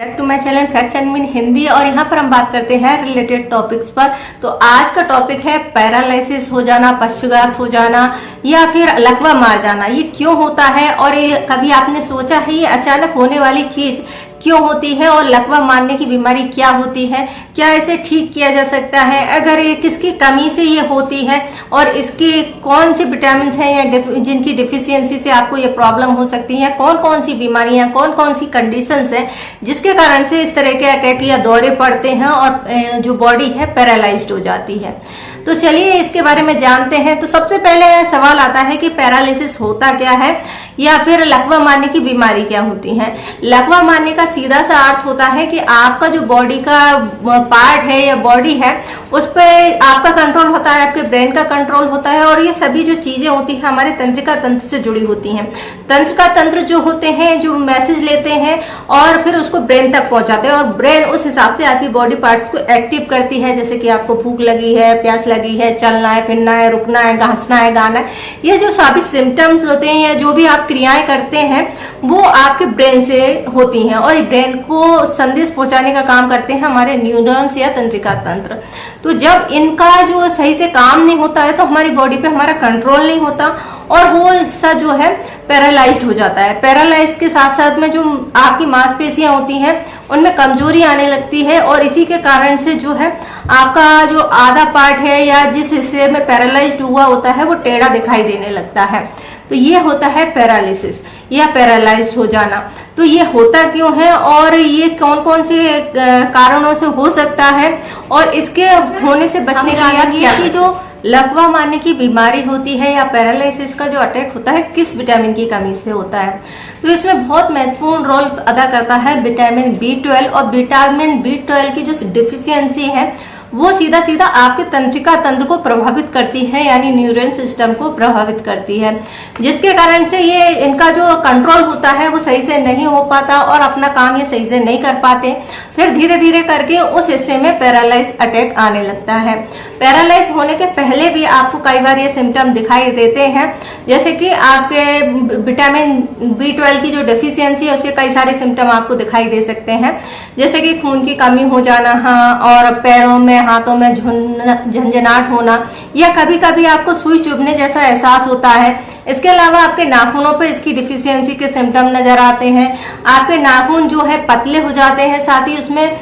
Back to my channel facts and mean Hindi. और यहाँ पर हम बात करते हैं रिलेटेड टॉपिक्स पर। तो आज का टॉपिक है पैरालिसिस हो जाना, पक्षाघात हो जाना या फिर लकवा मार जाना। ये क्यों होता है और ये कभी आपने सोचा है ये अचानक होने वाली चीज क्यों होती है और लकवा मारने की बीमारी क्या होती है, क्या इसे ठीक किया जा सकता है, अगर ये किसकी कमी से ये होती है और इसके कौन से विटामिन हैं या जिनकी डिफिशियंसी से आपको ये प्रॉब्लम हो सकती है, कौन कौन सी बीमारियां, कौन कौन सी कंडीशंस हैं जिसके कारण से इस तरह के अटैक या दौरे पड़ते हैं और जो बॉडी है पैरालाइज्ड हो जाती है। तो चलिए इसके बारे में जानते हैं। तो सबसे पहले सवाल आता है कि पैरालिसिस होता क्या है या फिर लकवा मारने की बीमारी क्या होती है। लकवा मारने का सीधा सा अर्थ होता है कि आपका जो बॉडी का पार्ट है या बॉडी है उस पर आपका कंट्रोल होता है, आपके ब्रेन का कंट्रोल होता है और ये सभी जो चीजें होती हैं हमारे तंत्रिका तंत्र से जुड़ी होती हैं। तंत्रिका तंत्र जो होते हैं जो मैसेज लेते हैं और फिर उसको ब्रेन तक पहुंचाते हैं और ब्रेन उस हिसाब से आपकी बॉडी पार्ट्स को एक्टिव करती है, जैसे कि आपको भूख लगी है, प्यास लगी है, चलना है, फिरना है, रुकना है, घासना है, गाना है। ये जो सभी सिम्टम्स होते हैं या जो भी आप क्रियाएं करते हैं वो आपके ब्रेन से होती हैं और ब्रेन को संदेश पहुंचाने का काम करते हैं हमारे न्यूरॉन्स या तंत्रिका तंत्र। तो जब इनका जो सही से काम नहीं होता है तो हमारी बॉडी पे हमारा कंट्रोल नहीं होता और वो हिस्सा जो है पैरालाइज्ड हो जाता है। पैरालाइज के साथ साथ में जो आपकी मांसपेशियां होती हैं उनमें कमजोरी आने लगती है और इसी के कारण से जो है आपका जो आधा पार्ट है या जिस हिस्से में पैरालाइज्ड हुआ होता है वो टेढ़ा दिखाई देने लगता है। तो ये होता है पैरालिसिस या पैरालाइज्ड हो जाना। तो ये होता क्यों है और ये कौन कौन से कारणों से हो सकता है और इसके होने से बचने का कि जो लकवा मारने की बीमारी होती है या पैरालिसिस का जो अटैक होता है किस विटामिन की कमी से होता है। तो इसमें बहुत महत्वपूर्ण रोल अदा करता है विटामिन B12 और विटामिन B12 की जो डिफिशियंसी है वो सीधा सीधा आपके तंत्रिका तंत्र को प्रभावित करती है यानी न्यूरल सिस्टम को प्रभावित करती है, जिसके कारण से ये इनका जो कंट्रोल होता है वो सही से नहीं हो पाता और अपना काम ये सही से नहीं कर पाते। फिर धीरे धीरे करके उस हिस्से में पैरालाइज अटैक आने लगता है। पैरालाइज होने के पहले भी आपको कई बार ये सिम्टम दिखाई देते हैं, जैसे कि आपके विटामिन B12 की जो डेफिशिएंसी है उसके कई सारे सिम्टम आपको दिखाई दे सकते हैं, जैसे कि खून की कमी हो जाना, हाँ, और पैरों में हाथों में झंझनाहट होना या कभी कभी आपको सुई चुभने जैसा एहसास होता है। इसके अलावा आपके नाखूनों पे इसकी डिफिशियंसी के सिम्टम नजर आते हैं। आपके नाखून जो है पतले हो जाते हैं, साथ ही उसमें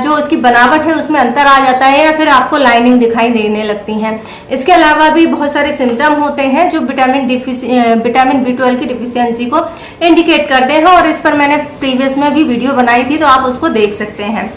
जो उसकी बनावट है उसमें अंतर आ जाता है या फिर आपको लाइनिंग दिखाई देने लगती है। इसके अलावा भी बहुत सारे सिम्टम होते हैं जो विटामिन B12 की डिफिशियंसी को इंडिकेट करते हैं और इस पर मैंने प्रीवियस में भी वीडियो बनाई थी तो आप उसको देख सकते हैं।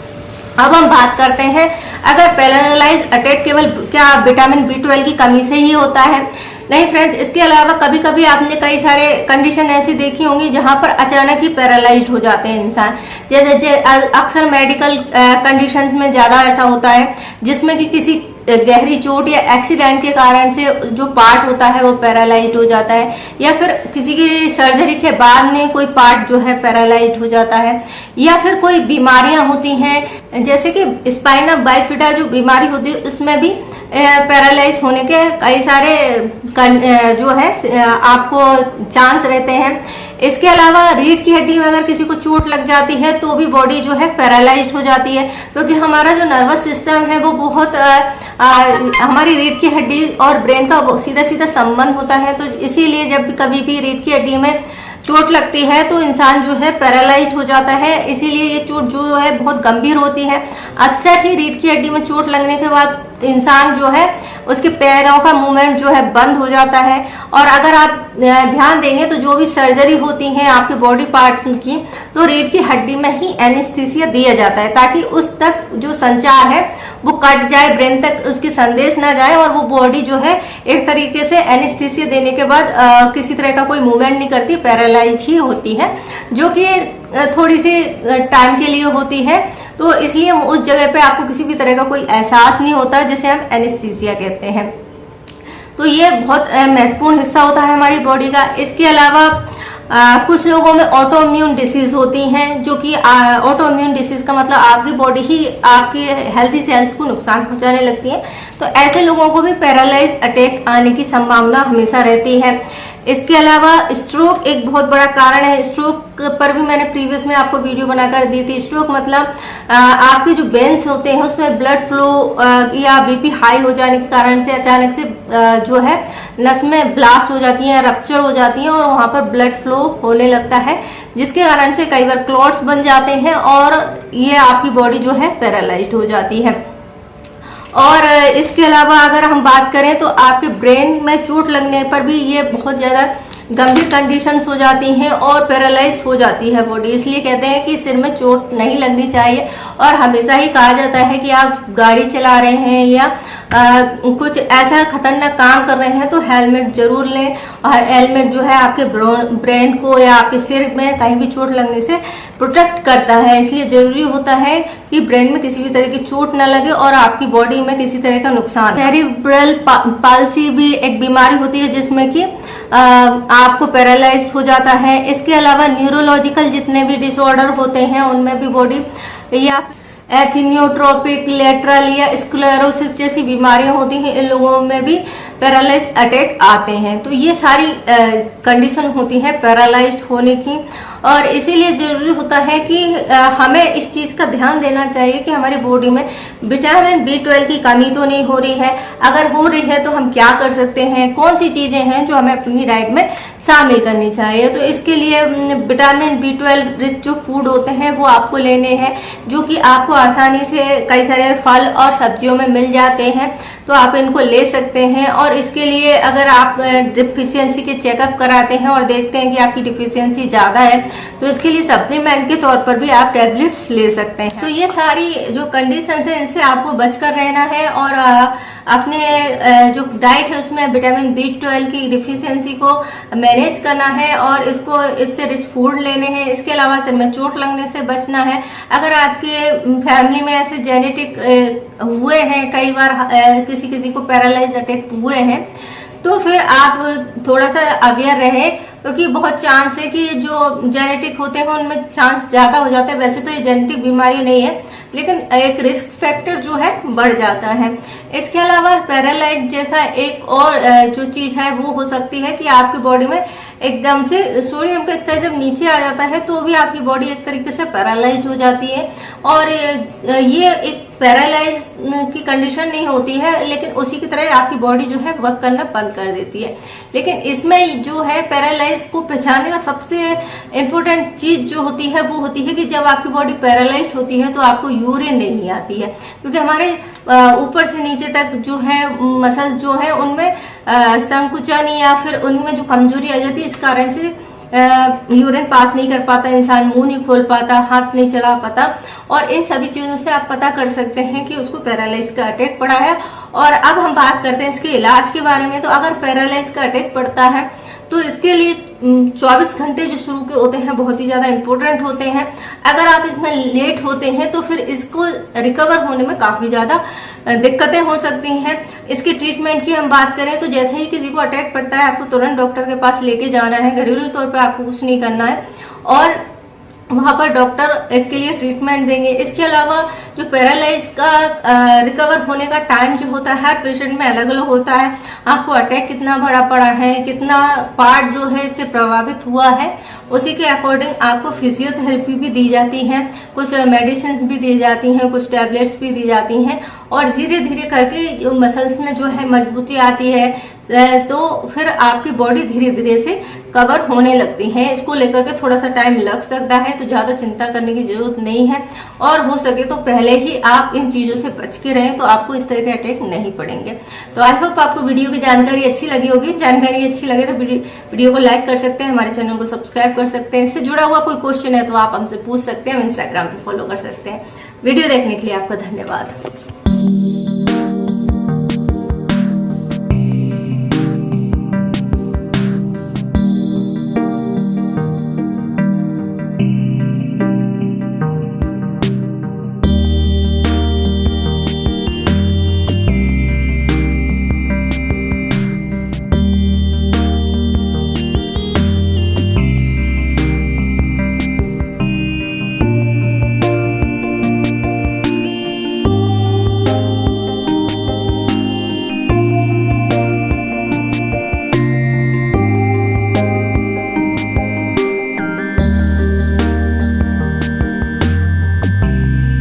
अब हम बात करते हैं अगर पैरालाइज अटैक केवल क्या विटामिन B12 की कमी से ही होता है। नहीं फ्रेंड्स, इसके अलावा कभी कभी आपने कई सारे कंडीशन ऐसी देखी होंगी जहां पर अचानक ही पैरालाइज्ड हो जाते हैं इंसान। जैसे अक्सर मेडिकल कंडीशंस में ज्यादा ऐसा होता है जिसमें कि किसी गहरी चोट या एक्सीडेंट के कारण से जो पार्ट होता है वो पैरालाइज्ड हो जाता है या फिर किसी की सर्जरी के बाद में कोई पार्ट जो है पैरालाइज्ड हो जाता है या फिर कोई बीमारियां होती हैं जैसे कि स्पाइना बाइफिडा जो बीमारी होती है उसमें भी पैरालाइज होने के कई सारे जो है आपको चांस रहते हैं। इसके अलावा रीढ़ की हड्डी में अगर किसी को चोट लग जाती है तो भी बॉडी जो है पैरालाइज्ड हो जाती है, क्योंकि हमारा जो नर्वस सिस्टम है वो बहुत हमारी रीढ़ की हड्डी और ब्रेन का सीधा सीधा संबंध होता है। तो इसीलिए जब कभी भी रीढ़ की हड्डी में चोट लगती है तो इंसान जो है पैरालाइज्ड हो जाता है। इसीलिए ये चोट जो है बहुत गंभीर होती है। अक्सर ही रीढ़ की हड्डी में चोट लगने के बाद इंसान जो है उसके पैरों का मूवमेंट जो है बंद हो जाता है और अगर आप ध्यान देंगे तो जो भी सर्जरी होती है आपके बॉडी पार्ट्स की तो रीढ़ की हड्डी में ही एनेस्थीसिया दिया जाता है ताकि उस तक जो संचार है वो कट जाए, ब्रेन तक उसकी संदेश ना जाए और वो बॉडी जो है एक तरीके से एनेस्थीसिया देने के बाद किसी तरह का कोई मूवमेंट नहीं करती, पैरालाइज ही होती है, जो कि थोड़ी सी टाइम के लिए होती है। तो इसलिए उस जगह पे आपको किसी भी तरह का कोई एहसास नहीं होता जिसे हम एनेस्थीसिया कहते हैं। तो ये बहुत महत्वपूर्ण हिस्सा होता है हमारी बॉडी का। इसके अलावा कुछ लोगों में ऑटो इम्यून डिसीज होती हैं, जो कि ऑटो इम्यून डिसीज का मतलब आपकी बॉडी ही आपकी हेल्थी सेल्स को नुकसान पहुंचाने लगती है। तो ऐसे लोगों को भी पैरालाइज अटैक आने की संभावना हमेशा रहती है। इसके अलावा स्ट्रोक एक बहुत बड़ा कारण है। स्ट्रोक पर भी मैंने प्रीवियस में आपको वीडियो बनाकर दी थी। स्ट्रोक मतलब आपके जो वेन्स होते हैं उसमें ब्लड फ्लो या बीपी हाई हो जाने के कारण से अचानक से जो है नस में ब्लास्ट हो जाती है, रप्चर हो जाती है और वहां पर ब्लड फ्लो होने लगता है, जिसके कारण से कई बार क्लॉट्स बन जाते हैं और ये आपकी बॉडी जो है पैरालाइज्ड हो जाती है। और इसके अलावा अगर हम बात करें तो आपके ब्रेन में चोट लगने पर भी ये बहुत ज्यादा गंभीर कंडीशंस हो जाती हैं और पैरालाइज हो जाती है बॉडी। इसलिए कहते हैं कि सिर में चोट नहीं लगनी चाहिए और हमेशा ही कहा जाता है कि आप गाड़ी चला रहे हैं या कुछ ऐसा खतरनाक काम कर रहे हैं तो हेलमेट जरूर लें। और हेलमेट जो है आपके ब्रेन को या आपके सिर में कहीं भी चोट लगने से प्रोटेक्ट करता है। इसलिए जरूरी होता है कि ब्रेन में किसी भी तरह की चोट न लगे और आपकी बॉडी में किसी तरह का नुकसान। सेरिब्रल पाल्सी भी एक बीमारी होती है जिसमें कि आपको पैरालाइज हो जाता है। इसके अलावा न्यूरोलॉजिकल जितने भी डिसऑर्डर होते हैं उनमें भी बॉडी या एथिनियोट्रोपिक लेटरल या स्क्लेरोसिस जैसी बीमारियां होती हैं, इन लोगों में भी पैरालाइज अटैक आते हैं। तो ये सारी कंडीशन होती है पैरालाइज्ड होने की और इसीलिए जरूरी होता है कि हमें इस चीज का ध्यान देना चाहिए कि हमारी बॉडी में विटामिन B12 की कमी तो नहीं हो रही है। अगर हो रही है तो हम क्या कर सकते हैं, कौन सी चीजें हैं जो हमें अपनी डाइट में शामिल करनी चाहिए। तो इसके लिए विटामिन B12 रिच जो फूड होते हैं वो आपको लेने हैं, जो कि आपको आसानी से कई सारे फल और सब्जियों में मिल जाते हैं, तो आप इनको ले सकते हैं। और इसके लिए अगर आप डिफिशियंसी के चेकअप कराते हैं और देखते हैं कि आपकी डिफिशियंसी ज्यादा है तो इसके लिए सप्लीमेंट के तौर पर भी आप टैबलेट्स ले सकते हैं। तो ये सारी जो कंडीशंस है इनसे आपको बचकर रहना है और अपने जो डाइट है उसमें विटामिन B12 की डिफिशियंसी को मैनेज करना है और इससे रिच फूड लेने हैं। इसके अलावा सिर में चोट लगने से बचना है। अगर आपके फैमिली में ऐसे जेनेटिक हुए हैं, कई बार किसी को पैरालाइज अटैक हुए हैं, तो फिर आप थोड़ा सा अवेयर रहे, क्योंकि बहुत चांस है कि जो जेनेटिक होते हैं उनमें चांस ज्यादा हो जाता है। वैसे तो ये जेनेटिक बीमारी नहीं है, लेकिन एक रिस्क फैक्टर जो है बढ़ जाता है। इसके अलावा पैरालाइज जैसा एक और जो चीज है वो हो सकती है कि आपकी बॉडी में एकदम से सोडियम का स्तर जब नीचे आ जाता है तो भी आपकी बॉडी एक तरीके से पैरालाइज हो जाती है। और ये एक पैरालाइज की कंडीशन नहीं होती है, लेकिन उसी की तरह आपकी बॉडी जो है वर्क करना बंद कर देती है। लेकिन इसमें जो है पैरालाइज को पहचानने का सबसे इम्पोर्टेंट चीज जो होती है वो होती है कि जब आपकी बॉडी पैरालाइज होती है तो आपको यूरिन नहीं आती है, क्योंकि हमारे ऊपर से नीचे तक जो है मसल जो है उनमें संकुचन या फिर उनमें जो कमजोरी आ जाती है, इस कारण से यूरिन पास नहीं कर पाता इंसान, मुंह नहीं खोल पाता, हाथ नहीं चला पाता। और इन सभी चीजों से आप पता कर सकते हैं कि उसको पैरालाइज का अटैक पड़ा है। और अब हम बात करते हैं इसके इलाज के बारे में। तो अगर पैरालाइज का अटैक पड़ता है तो इसके लिए 24 घंटे जो शुरू के होते हैं बहुत ही ज्यादा इंपॉर्टेंट होते हैं। अगर आप इसमें लेट होते हैं तो फिर इसको रिकवर होने में काफी ज्यादा दिक्कतें हो सकती हैं। इसके ट्रीटमेंट की हम बात करें तो जैसे ही किसी को अटैक पड़ता है आपको तुरंत डॉक्टर के पास लेके जाना है। घरेलू तौर पे आपको कुछ नहीं करना है और वहां पर डॉक्टर इसके लिए ट्रीटमेंट देंगे। इसके अलावा जो पैरालाइज का रिकवर होने का टाइम जो होता है हर पेशेंट में अलग अलग होता है। आपको अटैक कितना बड़ा पड़ा है, कितना पार्ट जो है इससे प्रभावित हुआ है, उसी के अकॉर्डिंग आपको फिजियोथेरेपी भी दी जाती है, कुछ मेडिसिन भी दी जाती हैं, कुछ टैबलेट्स भी दी जाती हैं। और धीरे धीरे करके जो मसल्स में जो है मजबूती आती है तो फिर आपकी बॉडी धीरे धीरे से कवर होने लगती है। इसको लेकर के थोड़ा सा टाइम लग सकता है, तो ज्यादा चिंता करने की जरूरत नहीं है। और हो सके तो पहले ही आप इन चीजों से बच के रहें तो आपको इस तरह के अटैक नहीं पड़ेंगे। तो आई होप आपको वीडियो की जानकारी अच्छी लगी होगी। जानकारी अच्छी लगे तो वीडियो को लाइक कर सकते हैं, हमारे चैनल को सब्सक्राइब कर सकते हैं। इससे जुड़ा हुआ कोई क्वेश्चन है तो आप हमसे पूछ सकते हैं, हम इंस्टाग्राम पे फॉलो कर सकते हैं। वीडियो देखने के लिए आपका धन्यवाद।